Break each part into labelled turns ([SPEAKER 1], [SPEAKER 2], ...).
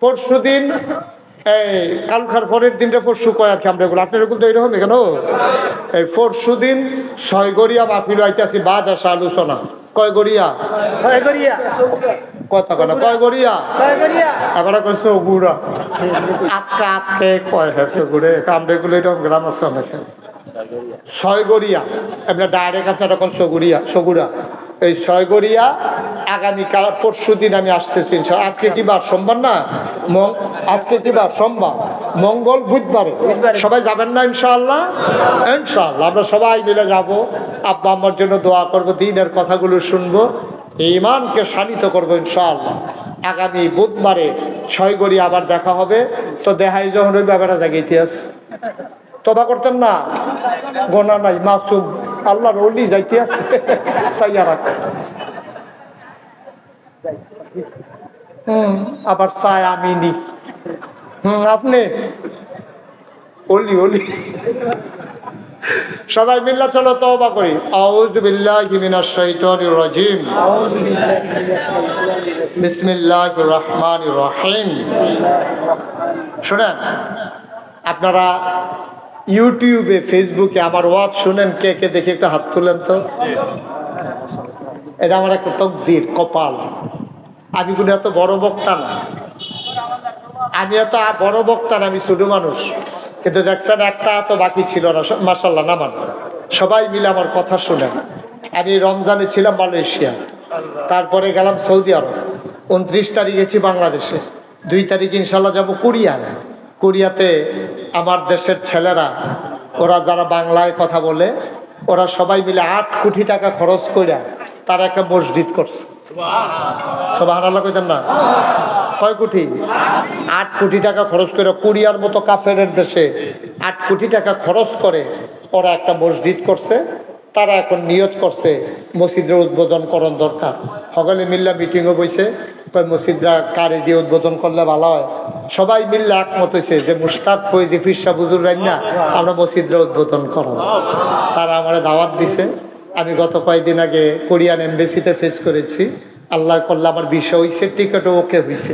[SPEAKER 1] পরশুদিন এই কালখার পরের দিনটা পরশু কয় আর কি আমরা এগুলো আপনার এগুলো তো এরকম কেন এই পরশুদিন ছয়গড়িয়া মাহফিল আইতেছি বাদ আসা আলোচনা কয় গড়িয়া কথা কয় না কয় গড়িয়া এবার কইছে ওগুড়া আটকা আটকে কয় হ্যাঁ ঘুরে আমরা এগুলো এরকম গ্রাম আছে অনেকে ছয়গড়িয়া আমরা ডাইরেক্ট আপনার এখন সগুড়া এই ছয়গড়িয়া আগামীকাল পরশুদিন আমি আসতেছি আজকে কি বার সোমবার না আজকে কি বার সোমবার মঙ্গল বুধবারে সবাই যাবেন না ইনশাআল্লাহ ইনশাআল্লাহ আমরা সবাই মিলে যাব আব্বা আম্মার জন্য দোয়া করবো দিনের কথাগুলো শুনবো ঈমানকে শানিত করবো ইনশাআল্লাহ আগামী বুধবারে ছয়গড়িয়া আবার দেখা হবে তো দেখাই যখন ওই ব্যাপারটা জাগে ইতিহাস তবা করতেন না গোনা নাই মাসুম আল্লাহর ওলি যাইতে আছে সাইয়া রাখ আবার চায় আমি নি আপনি ওলি ওলি সবাই মিল্লা চলো তওবা করি আউযু বিল্লাহি মিনাশ শাইতানির রাজিম বিসমিল্লাহির রহমানির রহিম শুনেন আপনারা ইউটিউবে ফেসবুকে আমার ওয়াজ শুনেন কে কে দেখে একটা হাত তুলেন তো এটা আমার একটা তকদির কপাল আমি কোনো এত বড় বক্তা না আমি এত বড় বক্তা না আমি ছোট মানুষ কিন্তু দেখছেন একটা তো বাকি ছিল না মাশাআল্লাহ নামান সবাই মিলে আমার কথা শুনেন আমি রমজানে ছিলাম মালয়েশিয়া তারপরে গেলাম সৌদি আরব 29 তারিখ গেছি বাংলাদেশে 2 তারিখ ইনশাল্লাহ যাবো কোরিয়াতে আমার দেশের ছেলেরা ওরা যারা বাংলায় কথা বলে ওরা সবাই মিলে 8 কোটি টাকা খরচ করে তারা একটা মসজিদ করছে সুবহানাল্লাহ কইতেন না কয় কোটি 8 কোটি টাকা খরচ করে কোরিয়ার মতো কাফেরের দেশে 8 কোটি টাকা খরচ করে ওরা একটা মসজিদ করছে তারা এখন নিয়ত করছে মসজিদের উদ্বোধন করার দরকার সকলে মিল্লা মিটিংও বইছে মসজিদরা কারে দিয়ে উদ্বোধন করলে ভালো হয় সবাই মিললে একমত হয়েছে যে মুশতাক ফৈজি ফিরসা বুজুর রান্না আমরা মসজিদরা উদ্বোধন করাবো তারা আমার দাওয়াত দিছে আমি গত কয়েকদিন আগে কোরিয়ান এমবেসিতে ফেস করেছি আল্লাহর করলে আমার বিষয় হয়েছে টিকিটও ওকে হয়েছে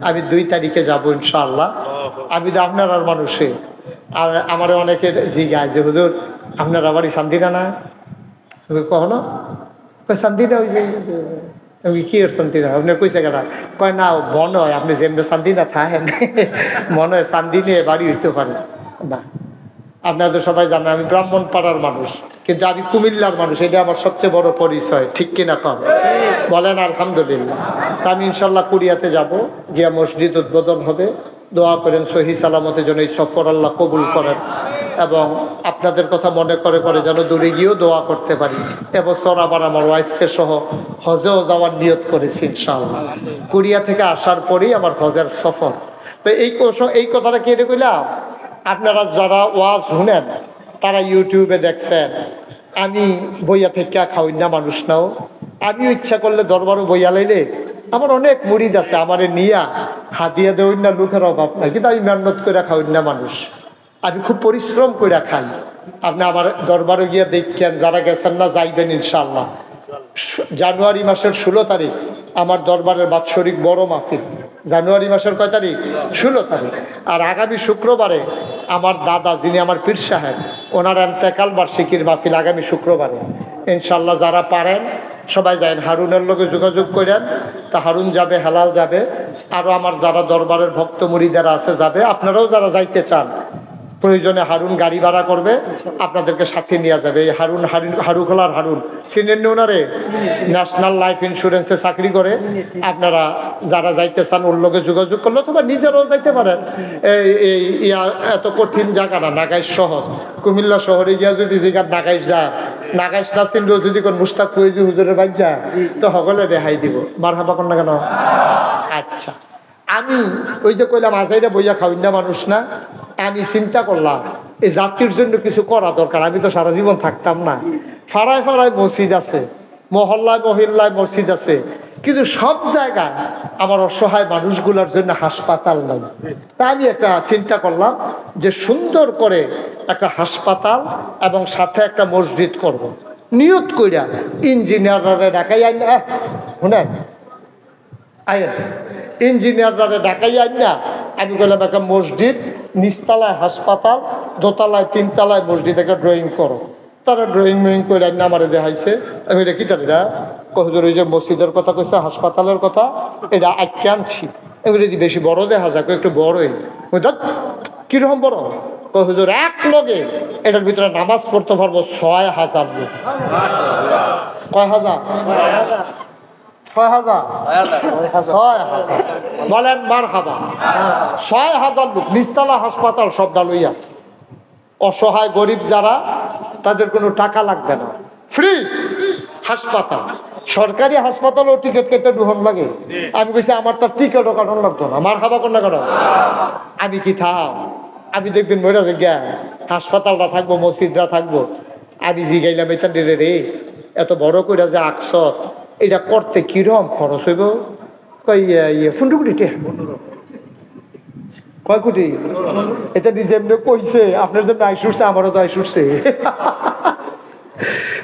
[SPEAKER 1] আমি 2 তারিখে যাবো ইনশাআল্লাহ আমি তো আপনার আর মানুষে আর আমার অনেকের জিজ্ঞাসা যে হুজুর আপনার বাড়ি শান্তিনা না কখনো শান্তিনা ওই যে কি এর শান্তি না আপনার কইছে কেনা কয় না মনে হয় আপনি যেমনি শান্তি না থাকেন মনে হয় শান্তি নিয়ে বাড়ি হইতে পারে না আপনারা তো সবাই জানেন আমি ব্রাহ্মণপাড়ার মানুষ কিন্তু আমি কুমিল্লার মানুষ এটা আমার সবচেয়ে বড় পরিচয় ঠিক কিনা কম বলেন আলহামদুলিল্লাহ তা আমি ইনশাল্লাহ কোরিয়াতে যাব গিয়া মসজিদ উদ্বোধন হবে দোয়া করেন সহি সালামতের জন্য এই সফর আল্লাহ কবুল করেন এবং আপনাদের কথা মনে করে করে যেন দূরে গিয়েও দোয়া করতে পারি এবছর আবার আমার ওয়াইফকে সহ হজেও যাওয়ার নিয়ত করেছি ইনশাআল্লাহ কোরিয়া থেকে আসার পরেই আমার হজের সফর তো এই কথাটা কি এটা কইলাম আপনারা যারা ওয়াজ শুনেন তারা ইউটিউবে দেখছেন আমি বইয়া থেকে খাওয়াই না মানুষ নাও আমিও ইচ্ছা করলে দরবারও বইয়া লাইলে আমার অনেক মুরিদ আছে আমারে নিয়া হাতিয়া দেওয়াই না লোকের অভাব নাই কিন্তু আমি মেহনত করে খাওয়াই না মানুষ আমি খুব পরিশ্রম করে খাই আপনি আমার দরবারে গিয়ে দেখছেন যারা গেছেন না যাইবেন ইনশাআল্লাহ জানুয়ারি মাসের 16 তারিখ আমার দরবারের বাৎসরিক বড় মাহফিল জানুয়ারি মাসের কয় তারিখ 16 তারিখ আর আগামী শুক্রবারে আমার দাদা যিনি আমার পীর সাহেব ওনার এন্তেকাল বার্ষিকীর মাহফিল আগামী শুক্রবারে ইনশাআল্লাহ যারা পারেন সবাই যায় হারুনের লগে যোগাযোগ করেন তা হারুন যাবে হেলাল যাবে আরও আমার যারা দরবারের ভক্ত মুরিদারা আছে যাবে আপনারাও যারা যাইতে চান প্রয়োজনে হারুন গাড়ি ভাড়া করবে আপনাদেরকে সাথে নিয়ে যাবে এই হারুখোলার হারুন চিনেন ওনারে ন্যাশনাল লাইফ ইন্স্যুরেন্সে চাকরি করে আপনারা যারা যাইতে চান ওর লগে যোগাযোগ করলে অথবা নিজেরাও যাইতে পারেন এই এত কঠিন জায়গা না নাগাইশ শহর কুমিল্লা শহরে গিয়া যদি জায়গা নাগাইশ যায় নাগাইশ না চিনলেও যদি কোন মুস্তাক ফৈজি হুজুরের বাইক যায় তো সকলে দেখাই দিব মার হাবা কর না কেন আচ্ছা আমি ওই যে কইলাম আজাইরা বইয়া খাওয়াই না মানুষ না আমি চিন্তা করলাম এই জাতির জন্য কিছু করা দরকার আমি তো সারা জীবন থাকতাম না ফাড়ায় ফাড়ায় মসজিদ আছে মহল্লায় মহিল্লায় মসজিদ আছে কিন্তু সব জায়গায় আমার অসহায় মানুষগুলোর জন্য হাসপাতাল নাই তা আমি একটা চিন্তা করলাম যে সুন্দর করে একটা হাসপাতাল এবং সাথে একটা মসজিদ করব। নিয়ত কইরা ইঞ্জিনিয়াররা ডাকাই আইন শুনেন আইন ইঞ্জিনিয়াররা ডাকাই আইন না, আমি বললাম একটা মসজিদ, নিচতলায় হাসপাতাল, দোতলায় তিনতলায় মসজিদ, একটা ড্রয়িং করো। তারা ড্রয়িং ময়িং করে আইন আমারে দেখাইছে। আমি এটা কি তারা কহজোর ওই যে মসজিদের কথা কইছে, হাসপাতালের কথা, এটা আঁকে আনছি। এগুলো যদি বেশি বড় দেখা যাক, একটু বড়ই কিরকম বড় হুজুর, এক লগে এটার ভিতরে নামাজ পড়তে পারবো 6000 লোক। কয় হাজার? 6000। বলেন মার খাবা। 6000 লোক, নিচতলা হাসপাতাল সবটা লইয়া। অসহায় গরিব যারা, তাদের কোনো টাকা লাগবে না, ফ্রি হাসপাতাল। সরকারি হাসপাতালেও টিকিট কেটে ঢুকন লাগে। আমি কইছি আমারটা টিকিটও কাটন লাগতো না, মার খাবা কোন না কেন। আমি কি থাম, আমি দেখবেন মরে গিয়া হাসপাতালটা থাকবো, মসজিদরা থাকবো। আমি জিগাইলাম এটা রে, এত বড় করে যে আকসত, এটা করতে কিরম খরচ হইব? কই পনেরো কোটি টাকা। কয় কোটি? এটা নিজে এমনি কইছে, আপনার যেমন আইস উঠছে আমারও তো আইস উঠছে।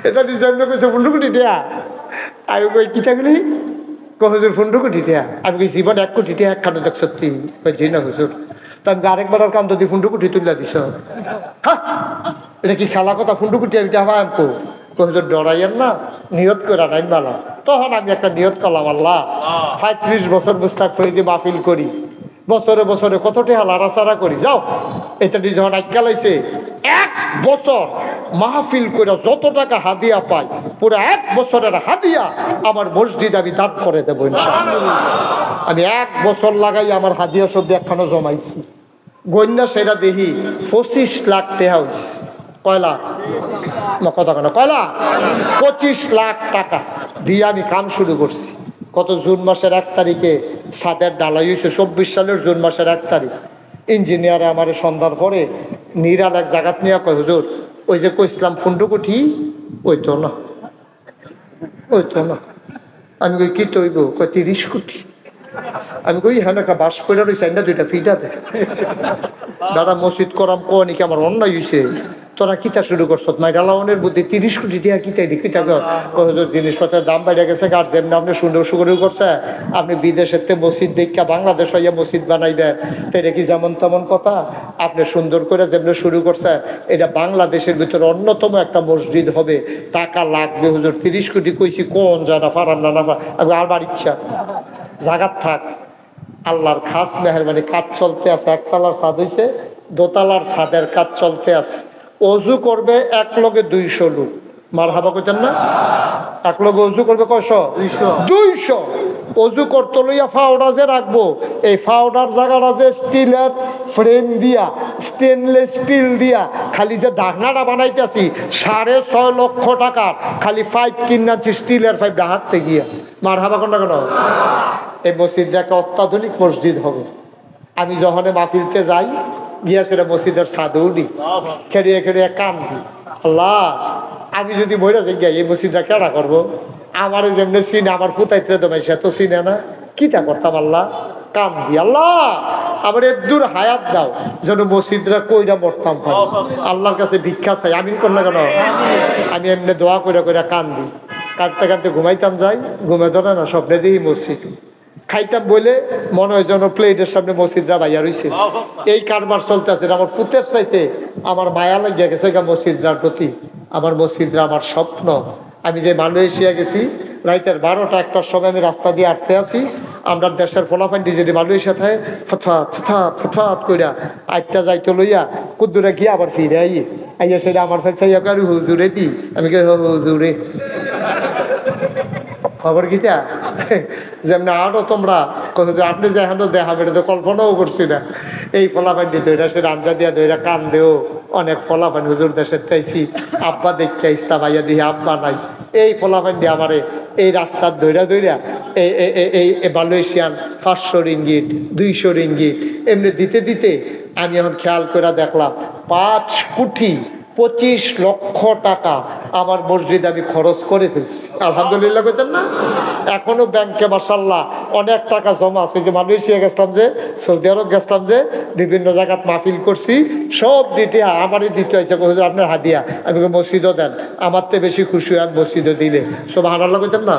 [SPEAKER 1] এটা নিজে এমনি কইছে 15 কোটি টাকা। আমি কই কিতাগুলি হুজুর 15 কোটি টাকা। আমি কই জীবন 1 কোটি টাকা একখানে দেখ সত্যি? কই জি না হুজুর। তা আমি আরেকবার আর কাম যদি 15 কোটি তুলিয়া দিছ, হ্যাঁ এটা কি খেলা কথা? 15 কোটি আমি টাকা আমকো হুজুর, ডরাইয়েন না, নিয়ত করে নাই মালা। তখন আমি একটা নিয়ত করলাম, আল্লাহ 35 বছর মুস্তাক ফৈজি মাহফিল করি, বছরে বছরে কত টাকা লাড়াচাড়া করি, যাও এটা যখন আজ্ঞা লাইছে 1 বছর মাহফিল করে যত টাকা হাদিয়া পাই, পুরো 1 বছরের হাদিয়া আমার মসজিদ আমি দান করে দেবো ইনশাআল্লাহ। আমি 1 বছর লাগাই আমার হাদিয়া সব একখানো জমাইছি, গন্যা সেটা দেখি 25 লাখ টাকা হয়েছে। কয় লাখ? কথা কেন, কয় লাখ? 25 লাখ টাকা দিয়ে আমি কাম শুরু করছি। কত জুন মাসের 1 তারিখে ছাদের ডালাই হয়েছে, 24 সালের জুন মাসের 1 তারিখ। ইঞ্জিনিয়ারে আমার সন্ধ্যার পরে নিরাল এক জায়গাত নিয়ে কয়, হুজুর ওই যে কইসলাম 15 কোটি, ওই তো না, ওই তো না। আমি কই কি তৈব? কয় 30 কোটি। আমি কই হ্যাঁ একটা বাস করে রয়েছে, না 2টা ফিটা দেখ দাদা মসজিদ করাম কনি কি আমার অন্যায় হয়েছে? তোরা কিতা শুরু করছ? মাইডালাউনের বুদ্ধি 30 কোটি টাকা কিতা কিতা জিনিসপত্রের দাম বাইরে গেছে। আর যেমনি আপনি সুন্দর শুরু করছে, আপনি বিদেশের তে মসজিদ দেখা বাংলাদেশ হইয়া মসজিদ বানাইবেন, তো এটা কি যেমন তেমন কথা? আপনি সুন্দর করে যেমনি শুরু করছে, এটা বাংলাদেশের ভিতরে অন্যতম একটা মসজিদ হবে, টাকা লাগবে হুজুর। 30 কোটি কইছি, কোন জানা ফারান না না আমি আবার ইচ্ছা জাগাত থাক। আল্লাহর খাস মেহরবানি কাজ চলতে আছে। 1 তলার ছাদ হয়েছে, 2 তলার ছাদের কাজ চলতে আছে। অজু করবে 1 লগে 200 লোক, মার হাবা কইতেন না? 1 লগে অজু করবে কয়শো? 200। অজু করতে লইয়া ফাউডার যে রাখবো, এই ফাউডার জায়গাটা যে স্টিলের ফ্রেম দিয়া, স্টেনলেস স্টিল দিয়া খালি যে ঢাকনাটা বানাইতেছি 6.5 লক্ষ টাকার, খালি 5 কিনাচ্ছি স্টিলের 5 হাতে গিয়া। মার হাবা কোনটা কেন? এই মসজিদটা একটা অত্যাধুনিক মসজিদ হবে। আমি যখন মাহফিলতে যাই গিয়া সেটা মসজিদের ছাদে উঠি, খেড়িয়ে খেড়িয়ে কান্দি, আল্লাহ আমি যদি মরে যাই গিয়া এই মসজিদটা কেডা করবো? আমার যেমনি চিনে, আমার ফুতাইতে দমাই সে তো চিনে না, কিটা করতাম? আল্লাহ কান্দি, আল্লাহ আমার দূর হায়াত দাও যেন মসজিদরা কইরা মরতাম পারি। আল্লাহর কাছে ভিক্ষা চাই, আমিন কর না কেন? আমি এমনি দোয়া করে করে কান্দি, কাঁদতে কাঁদতে ঘুমাইতাম, যাই ঘুমে ধরে না, স্বপ্নে দেখি মসজিদ। খাইতাম বলে মনে হয় যেন প্লেটের সামনে মসজিদরা বাইয়া রয়েছে। এই কারবার চলতে আছে। আমার ফুতের চাইতে আমার মায়া লাগিয়া গেছে মসজিদরার প্রতি। আমার মসজিদরা আমার স্বপ্ন। আমি যে মালয়েশিয়া গেছি, রাইতের 12টা 1টার সময় আমি রাস্তা দিয়ে আটতে আছি, আমরা দেশের ফলাফান্ডি যদি মালয়েশিয়া থাকে ফথাত ফথাত ফথাত কইরা 8টা যাইতে লইয়া কুদ্দুরে গিয়ে আবার ফিরে আইয়া সেটা আমার চাইয়া কারু হুজুরে দি। আমি কে হুজুরে খবর কিটা যেমনি আরো তোমরা আপনি যে এখন দেখাবে, এটা তো কল্পনাও করছি না। এই ফলাফান্ডি দইরা সে রাঞ্জা দিয়া দইরা কান দেও, অনেক ফলাফান্ডি হুজুর দেশের তাইছি, আব্বা দেখতে ইস্তা ভাইয়া দিয়ে আব্বা নাই। এই ফলাফান্ডি আমারে এই রাস্তার দইরা দইরা এই মালয়েশিয়ান 500 রিঙ্গিট 200 রিঙ্গিট এমনি দিতে দিতে আমি এখন খেয়াল করে দেখলাম 5 কোটি 25 লক্ষ টাকা আমার মসজিদ আমি খরচ করে ফেলছি। আলহামদুলিল্লাহ কইতেন না? এখনো ব্যাংকে মাশাআল্লাহ অনেক টাকা জমা আছে। যে মালয়েশিয়া গেছিলাম, যে সৌদি আরব গেছিলাম, যে বিভিন্ন জায়গাত মাহফিল করছি, সব দিতে আমারই দিতে হয়েছে। হুজুর আপনার হাদিয়া। আমি মসজিদও দেন, আমার তো বেশি খুশি হয় আমি মসজিদও দিলে। সুবহানাল্লাহ কইতেন না?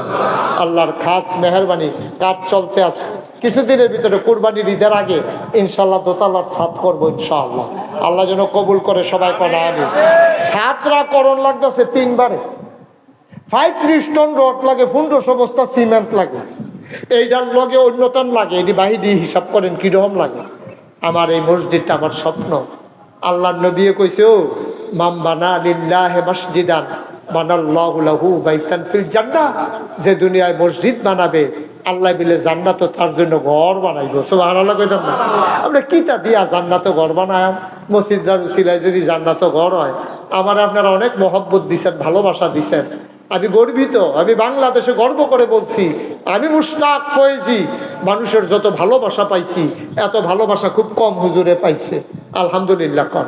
[SPEAKER 1] আল্লাহর খাস মেহরবানি কাজ চলতে আছে। কিছুদিনের ভিতরে কুরবানির ঈদের আগে ইনশাল্লাহ দোতলার ছাদ করবো ইনশাআল্লাহ। আল্লাহ যেন কবুল করে, সবাই কনা আমি। ছাদরা করণ লাগতেছে 3 বারে, 35 টন রড লাগে, 1500 বস্তা সিমেন্ট লাগে, এইটার লগে অন্যতম লাগে, এটি বাহিনী হিসাব করেন কিরকম লাগে। আমার এই মসজিদটা আমার স্বপ্ন। আল্লাহ নবী কইছে, ও মাম বানা লিল্লাহি মসজিদান বানাল্লাহু লাহু বাইতান ফিল জান্নাহ, যে দুনিয়ায় মসজিদ বানাবে আল্লাহ মিলে জান্নাতও তার জন্য ঘর বানাইব। সুবহানাল্লাহ কইতাম না? আমরা কিতা দিয়া জান্নাত ঘর বানায়াম? মসজিদটার উসিলায় যদি জান্নাত ঘর হয়। আমার আপনারা অনেক মহব্বত দিছেন, ভালোবাসা দিছেন, আমি গর্বিত। আমি বাংলাদেশে গর্ব করে বলছি, আমি মুশতাক ফয়েজি। মানুষের যত ভালোবাসা পাইছি, এত ভালোবাসা খুব কম হুজুরে পাইছে। আলহামদুলিল্লাহ কর।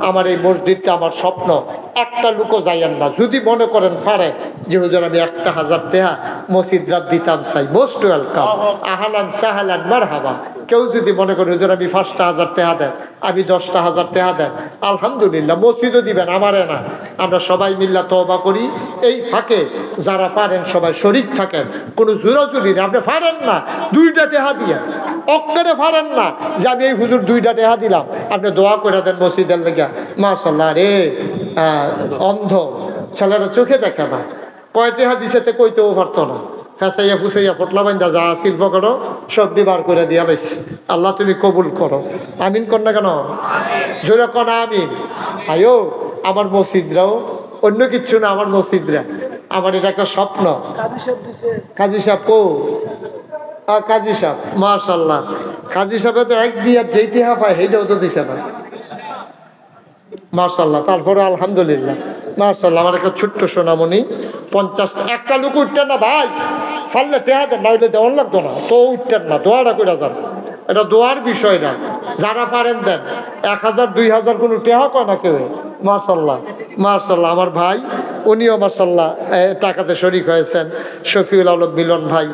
[SPEAKER 1] আমার এই মসজিদটা আমার স্বপ্ন। একটা লোকও যাইয়েন না, যদি মনে করেন পারেন যে হুজুর আমি 1000 টাকা মসজিদ রাত দিতাম চাই, মোস্ট ওয়েলকাম, আহলান সাহালান মারহাবা। কেউ যদি মনে করে হুজুর আমি 5,000 টাকা দেন, আমি 10,000 টাকা দেন, আলহামদুলিল্লাহ, মসজিদও দিবেন, আমারে না। আমরা সবাই মিল্লা তওবা করি। এই ফাঁকে যারা পারেন সবাই শরীক থাকেন, কোনো জোরাজুরি না। আপনি পারেন না 2টা টাকা দিয়ে, অক্কারে পারেন না যে আমি এই হুজুর 2টা টাকা দিলাম, আপনি দোয়া করে দেন মসজিদের লেগে। মাশাআল্লাহ রে, অন্ধ ছেলেরা চোখে দেখে না, কয় টাকা দিছে তে কইতেও পারতো না। ফেসাইয়া ফুসাইয়া ফটলা বাইন্দা যা শিল্প করো সব বার করে দিয়া লাইছে। আল্লাহ তুমি কবুল করো, আমিন কর না কেন? জোরে কর না আমিন। আয়ো আমার মসজিদরাও, অন্য কিচ্ছু না, আমার মসজিদরা, আমার এটা একটা স্বপ্ন। কাজী সাহেব কো? কাজী সাহেব, মাশাআল্লাহ, কাজী সাহেব তো এক বিয়ার যেইটি হাফায় সেইটাও তো দিছে না। মাশাআল্লাহ, তারপরে আলহামদুলিল্লাহ, মাশাআল্লাহ। আমার একটা ছোট্ট সোনামণি 50 একটা লোক উঠতেন না ভাই, ফাললে টেহা দেন, না হইলে দেওয়ান লাগতো না তো, উঠতেন না, দোয়াটা করে যান, এটা দোয়ার বিষয় না। যারা পারেন দেন, 1000 2000 কোনো টেহা কয় না কেউ। মাশাআল্লাহ মাশাআল্লাহ। আমার ভাই উনিও মাশাআল্লাহ টাকাতে শরিক হয়েছেন, শফিউল আলম মিলন ভাই,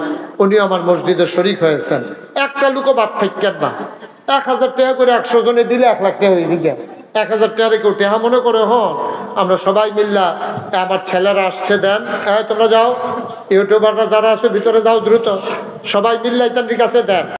[SPEAKER 1] উনিও আমার মসজিদে শরিক হয়েছেন। একটা লোকও বাদ থাকেন না। 1000 টাকা করে 100 জনে দিলে 1 লাখ টাকা হয়ে দিকে। 1000 টাকা কেউ টেহা মনে করে হন। আমরা সবাই মিল্লা, আমার ছেলেরা আসছে দেন, তোমরা যাও, ইউটিউবাররা যারা আছে ভিতরে যাও দ্রুত, সবাই মিল্লা ইতার কাছে দেন।